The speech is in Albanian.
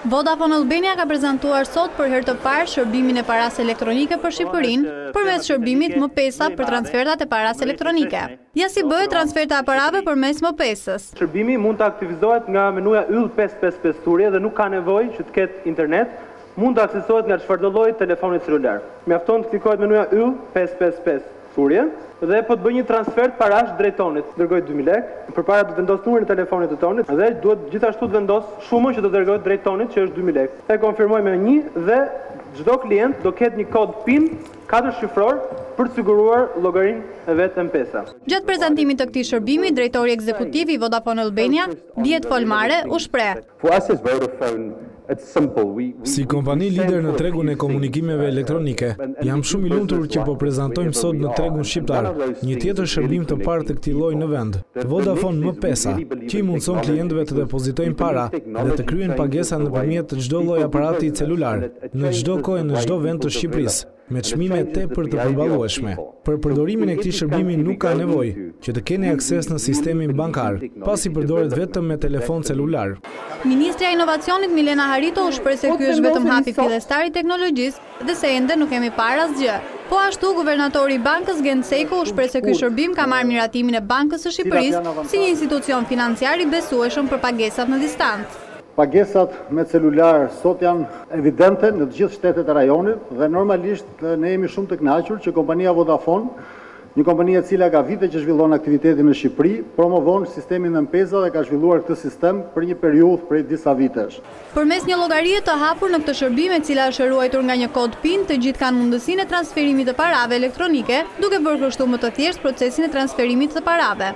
Vodafone Albania ka prezantuar sot për herë të parë shërbimin e paras elektronike për Shqipërinë përmes shërbimit M-Pesa për transfertat e paras elektronike. Ja si bëhet transferta e parave përmes M-Pesës. Shërbimi mund të aktivizohet nga menuja yll 555 thurje dhe nuk ka nevojë që të ketë internet, mund të aksesohet nga çfarëdo lloji telefonit celular. Mjafton të klikohet menuja yll 555 thurje dhe po të bëj një transfer parash drejt tonit. Dërgoj 2000 lekë, përpara do të vendos numrin e telefonit të tonit dhe duhet gjithashtu të vendos shumën që do dërgohet drejt tonit, që është 2000 lekë. E konfirmoj me 1 dhe çdo klient do ketë një kod PIN 4 shifror për të siguruar llogarinë e vet M-Pesa. Gjatë prezantimit të këtij shërbimi, drejtori ekzekutiv i Vodafone Albania, Bjet Folmare, u shpreh. Si kompani lider në tregun e komunikimeve elektronike, jam shumë i lumtur që po prezantojmë sot në tregun shqiptar një tjetër shërbim të parë të këtij lloji në vend, Vodafone M-Pesa, që i mundson klientëve të depozitojnë para dhe të kryejnë pagesa nëpërmjet çdo lloji aparati celular, në çdo kohë në çdo vend të Shqipërisë, me çmime tepër të përballueshme. Për përdorimin e këtij shërbimi nuk ka nevojë që të keni akses në sistemin bankar, pasi përdoret vetëm me telefon celular. Ministrja e Inovacionit Milena Harito u shpreh se ky është vetëm hapi fillestar i teknologjisë dhe se ende nuk kemi parë asgjë. Po ashtu, guvernatori i bankës Gent Seko u shpreh se ky shërbim ka marrë miratimin e Bankës së Shqipërisë si një institucion financiar i besueshëm për pagesat në distancë. Pagesat me celular sot janë evidente në të gjithë shtetet e rajonit dhe normalisht ne jemi shumë të kënaqur që kompania Vodafone, një kompani e cila ka vite që zhvillon aktivitetin në Shqipëri, promovon sistemin M-Pesa dhe ka zhvilluar këtë sistem për një periudhë prej disa vitesh. Përmes një llogarie të hapur në këtë shërbim, e cila është ruajtur nga një kod PIN, të gjithë kanë mundësinë e transferimit të parave elektronike, duke bërë kështu më të thjeshtë procesin e transferimit të parave.